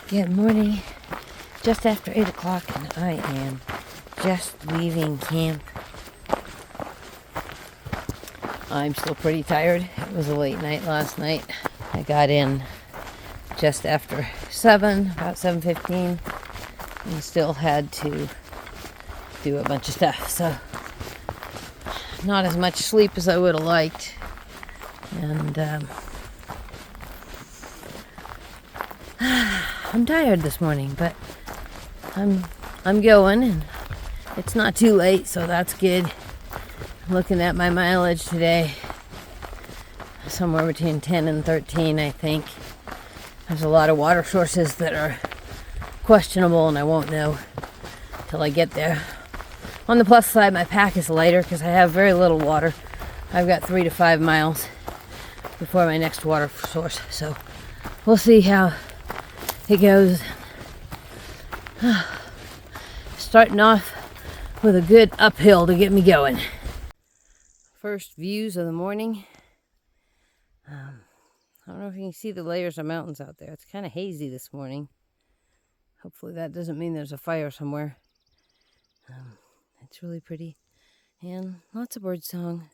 Good morning. Just after 8 o'clock, and I am just leaving camp. I'm still pretty tired. It was a late night last night. I got in just after 7, about 7:15, and still had to do a bunch of stuff. So, not as much sleep as I would have liked. And I'm tired this morning, but I'm going, and it's not too late, so that's good. I'm looking at my mileage today, somewhere between 10 and 13, I think. There's a lot of water sources that are questionable, and I won't know till I get there. On the plus side, my pack is lighter because I have very little water. I've got 3 to 5 miles before my next water source, so we'll see how it goes. Starting off with a good uphill to get me going. First views of the morning. I don't know if you can see the layers of mountains out there. It's kind of hazy this morning. Hopefully that doesn't mean there's a fire somewhere. It's really pretty, and lots of bird song.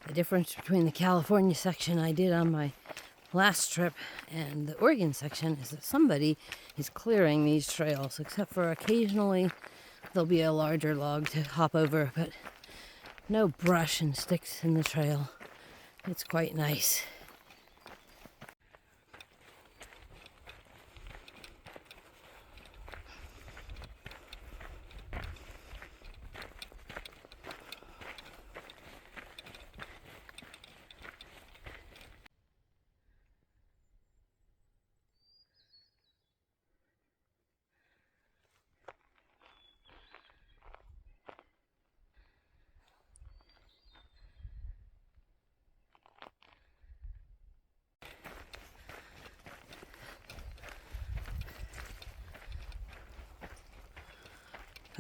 The difference between the California section I did on my last trip and the Oregon section is that somebody is clearing these trails, except for occasionally there'll be a larger log to hop over, but no brush and sticks in the trail. It's quite nice.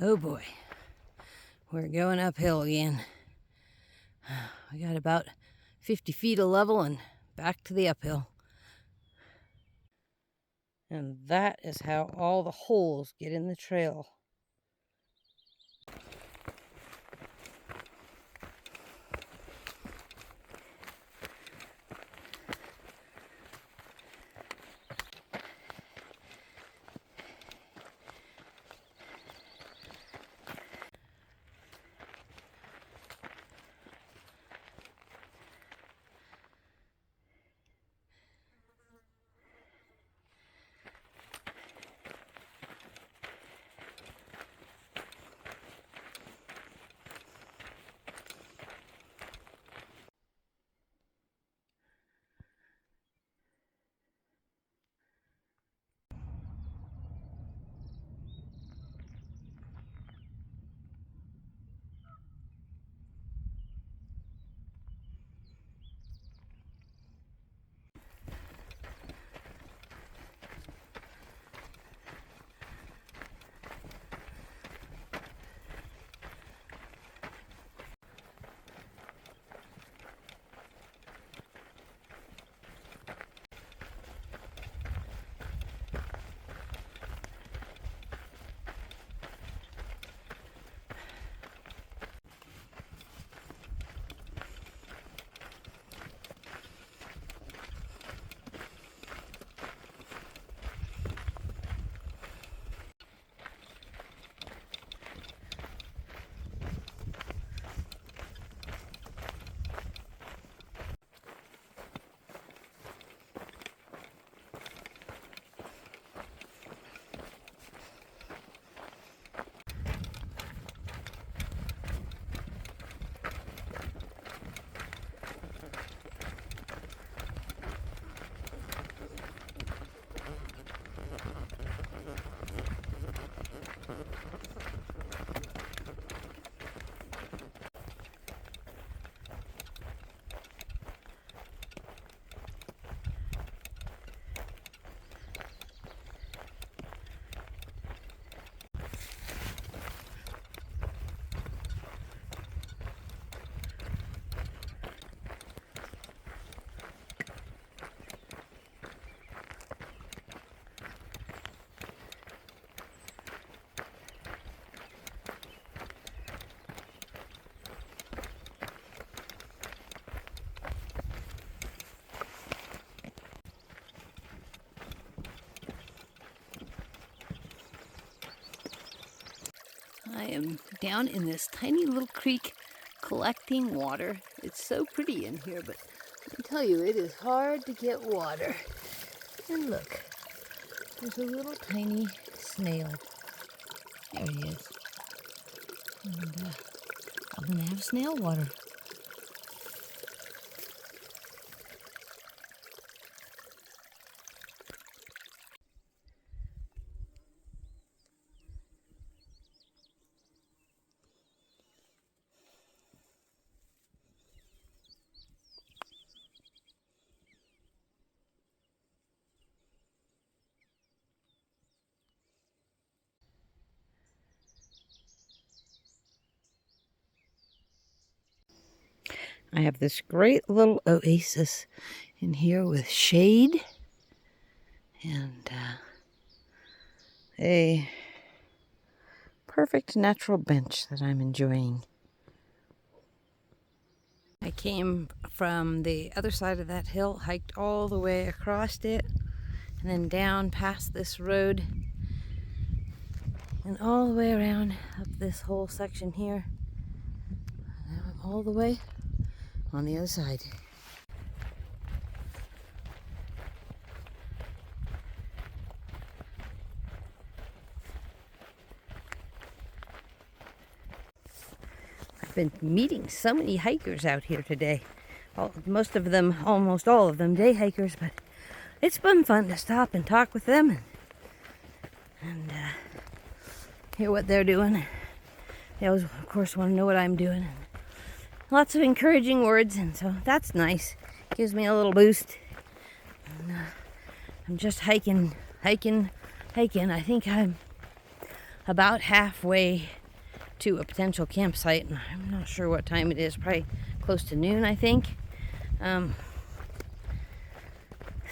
Oh boy, we're going uphill again. We got about 50 feet of level and back to the uphill. And that is how all the holes get in the trail. am down in this tiny little creek collecting water. It's so pretty in here, but I can tell you it is hard to get water. And look, there's a little tiny snail. There he is. And I'm gonna have snail water. I have this great little oasis in here with shade and a perfect natural bench that I'm enjoying. I came from the other side of that hill, hiked all the way across it, and then down past this road and all the way around up this whole section here. And now I'm all the way on the other side. I've been meeting so many hikers out here today. Most of them, almost all of them, day hikers, but it's been fun to stop and talk with them and hear what they're doing. They always, of course, want to know what I'm doing. Lots of encouraging words, and so that's nice. Gives me a little boost. And, I'm just hiking. I think I'm about halfway to a potential campsite, and I'm not sure what time it is. Probably close to noon, I think.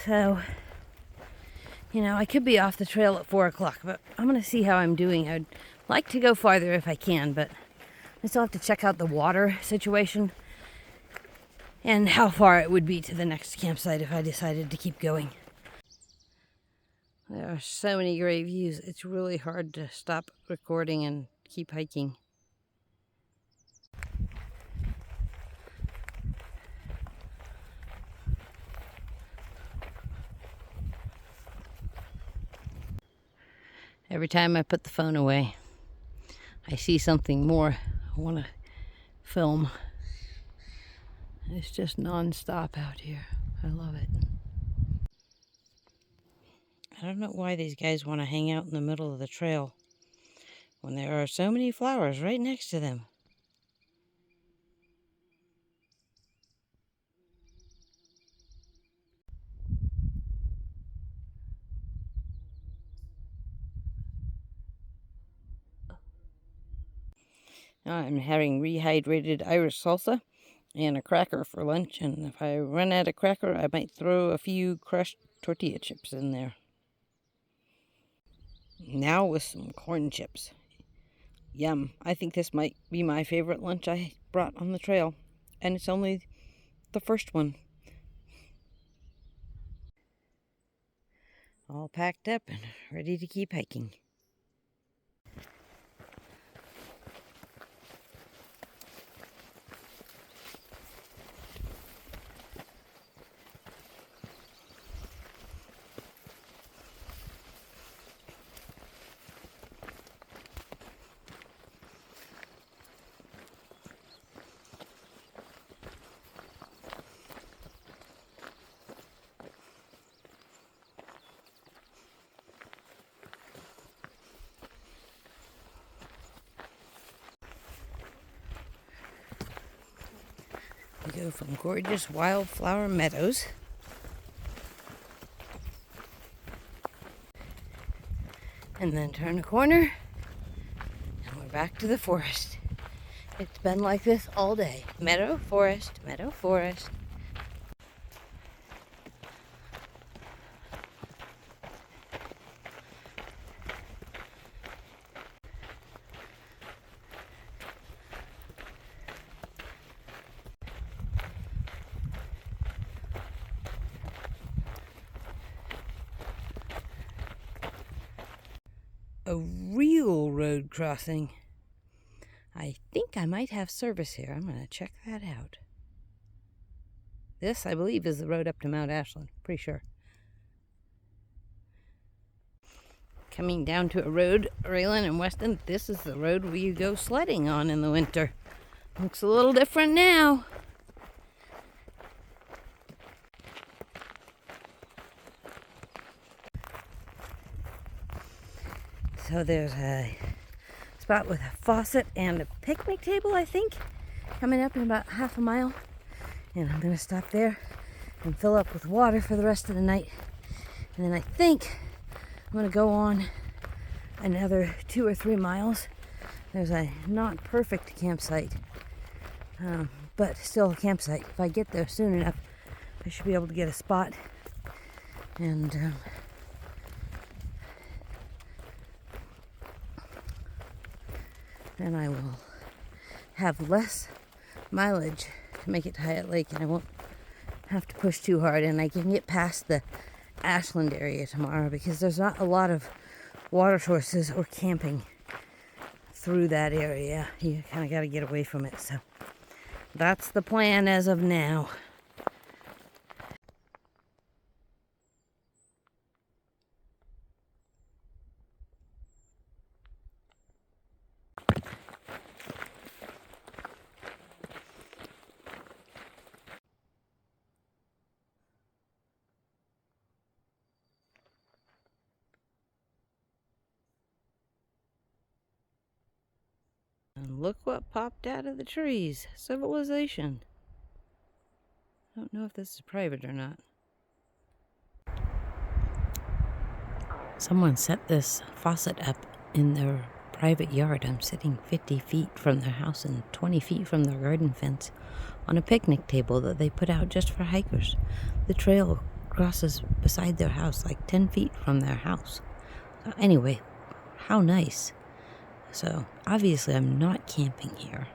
So, you know, I could be off the trail at 4 o'clock, but I'm going to see how I'm doing. I'd like to go farther if I can, but I still have to check out the water situation and how far it would be to the next campsite if I decided to keep going. There are so many great views. It's really hard to stop recording and keep hiking. Every time I put the phone away, I see something more I want to film. It's just non-stop out here. I love it. I don't know why these guys want to hang out in the middle of the trail when there are so many flowers right next to them. I'm having rehydrated Irish salsa and a cracker for lunch, and if I run out of cracker, I might throw a few crushed tortilla chips in there. Now with some corn chips. Yum. I think this might be my favorite lunch I brought on the trail, and it's only the first one. All packed up and ready to keep hiking. We go from gorgeous wildflower meadows and then turn a corner and we're back to the forest. It's been like this all day. Meadow, forest, meadow, forest. A real road crossing. think I might have service here. I'm going to check that out. This, I believe, is the road up to Mount Ashland. Pretty sure. Coming down to a road, Raylan and Weston, this is the road we go sledding on in the winter. Looks a little different now. So there's a spot with a faucet and a picnic table, I think, coming up in about half a mile. And I'm going to stop there and fill up with water for the rest of the night. And then I think I'm going to go on another 2 or 3 miles. There's a not perfect campsite, but still a campsite. If I get there soon enough, I should be able to get a spot. And then I will have less mileage to make it to Hyatt Lake, and I won't have to push too hard, and I can get past the Ashland area tomorrow because there's not a lot of water sources or camping through that area. You kind of got to get away from it. So that's the plan as of now. And look what popped out of the trees. Civilization. I don't know if this is private or not. Someone set this faucet up in their private yard. I'm sitting 50 feet from their house and 20 feet from their garden fence on a picnic table that they put out just for hikers. The trail crosses beside their house, like 10 feet from their house. So anyway, how nice. So obviously I'm not camping here,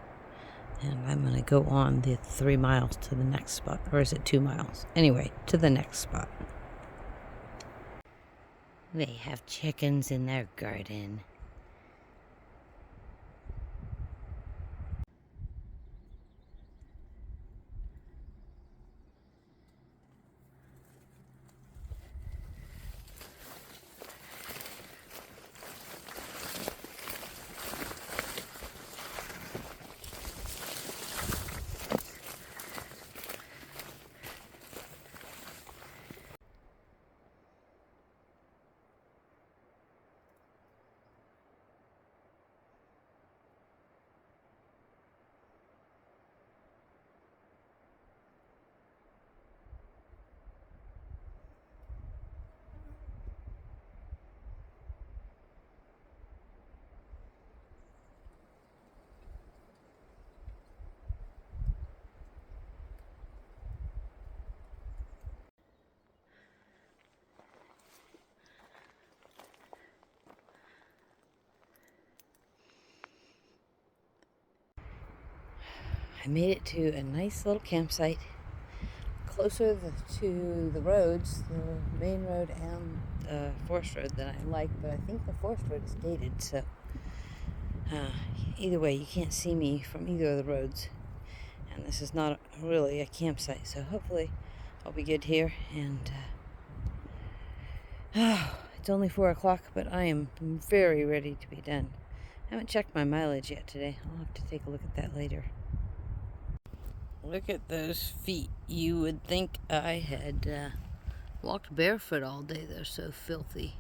and I'm going to go on the 3 miles to the next spot. Or is it 2 miles? Anyway, to the next spot. They have chickens in their garden. I made it to a nice little campsite closer to the roads, the main road and the forest road that I like, but I think the forest road is gated, so either way, you can't see me from either of the roads, and this is not really a campsite, so hopefully I'll be good here. And it's only 4 o'clock, but I am very ready to be done. I haven't checked my mileage yet today. I'll have to take a look at that later. Look at those feet. You would think I had walked barefoot all day. They're so filthy.